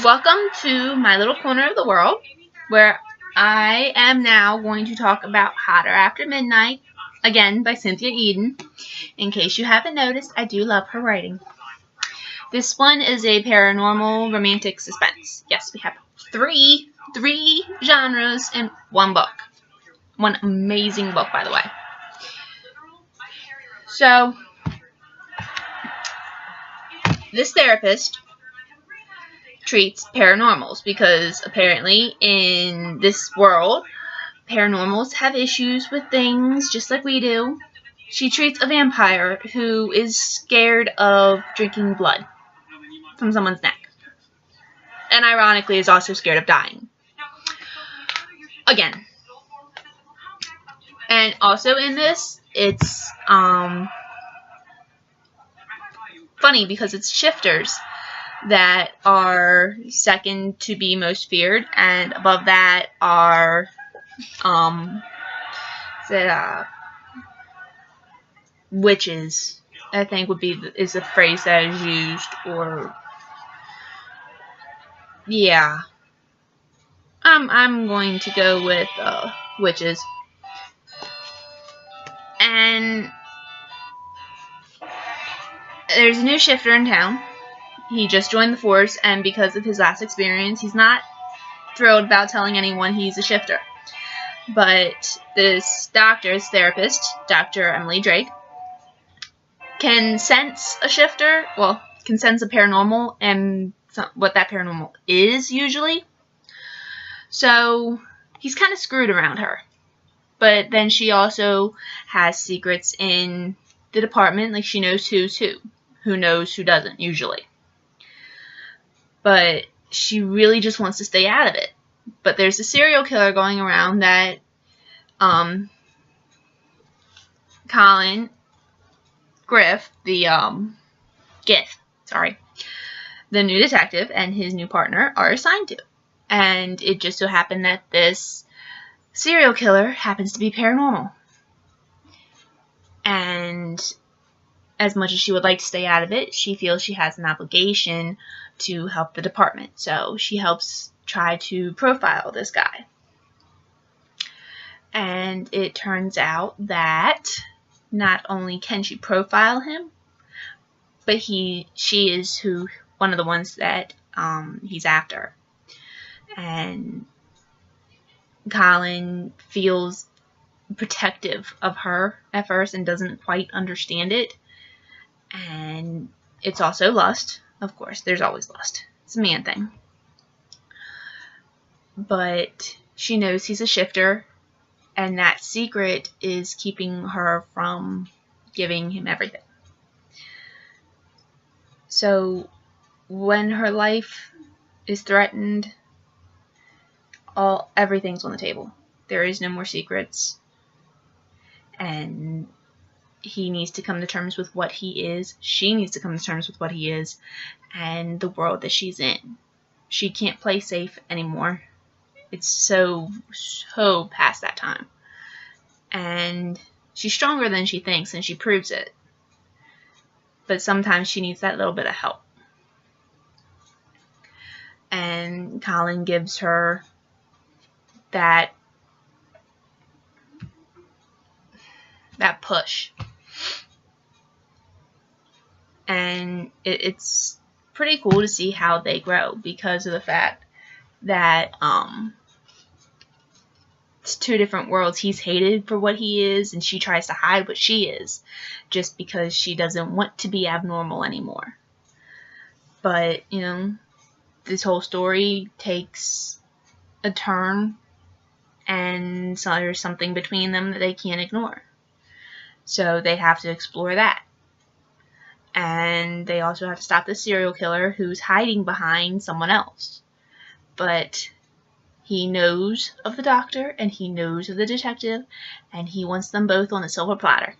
Welcome to my little corner of the world, where I am now going to talk about Hotter After Midnight, again by Cynthia Eden. In case you haven't noticed, I do love her writing. This one is a paranormal romantic suspense. Yes, we have three genres in one book. One amazing book, by the way. So, this therapist treats paranormals because apparently in this world, paranormals have issues with things just like we do. She treats a vampire who is scared of drinking blood from someone's neck. And ironically is also scared of dying. Again. And also in this, it's funny because it's shifters that are second to be most feared, and above that are witches, I think is the phrase that is used, or yeah. I'm going to go with witches. And there's a new shifter in town. He just joined the force, and because of his last experience, he's not thrilled about telling anyone he's a shifter. But this therapist, Dr. Emily Drake, can sense a shifter, can sense a paranormal and what that paranormal is usually. So he's kind of screwed around her. But then she also has secrets in the department, like she knows who's who knows who doesn't usually. But she really just wants to stay out of it. But there's a serial killer going around that Colin Griff, the new detective, and his new partner are assigned to. And it just so happened that this serial killer happens to be paranormal. And as much as she would like to stay out of it, she feels she has an obligation to help the department. So she helps try to profile this guy. And it turns out that not only can she profile him, but she is one of the ones that he's after. And Colin feels protective of her at first and doesn't quite understand it. And it's also lust. Of course, there's always lust. It's a man thing. But she knows he's a shifter, and that secret is keeping her from giving him everything. So when her life is threatened, everything's on the table. There is no more secrets. And he needs to come to terms with what he is. She needs to come to terms with what he is and the world that she's in. She can't play safe anymore. It's so past that time. And she's stronger than she thinks, and she proves it. But sometimes she needs that little bit of help. And Colin gives her that push. And it's pretty cool to see how they grow because of the fact that it's two different worlds. He's hated for what he is, and she tries to hide what she is just because she doesn't want to be abnormal anymore. But, this whole story takes a turn, and so there's something between them that they can't ignore. So they have to explore that. And they also have to stop the serial killer who's hiding behind someone else. But he knows of the doctor, and he knows of the detective, and he wants them both on a silver platter.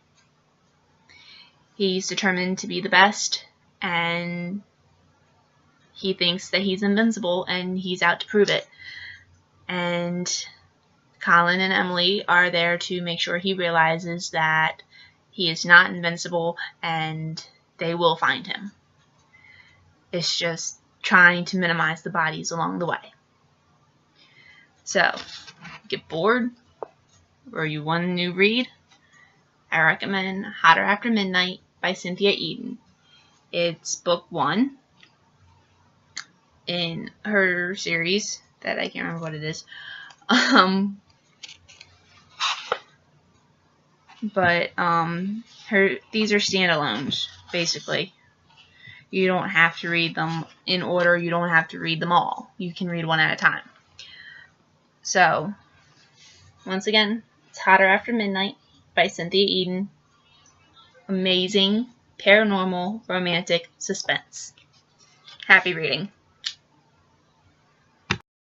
He's determined to be the best, and he thinks that he's invincible, and he's out to prove it. And Colin and Emily are there to make sure he realizes that he is not invincible, and they will find him. It's just trying to minimize the bodies along the way. So, get bored, or you want a new read, I recommend Hotter After Midnight by Cynthia Eden. It's book 1 in her series that I can't remember what it is. These are standalones, basically. You don't have to read them in order. You don't have to read them all. You can read one at a time. So, once again, it's Hotter After Midnight by Cynthia Eden. Amazing, paranormal, romantic suspense. Happy reading.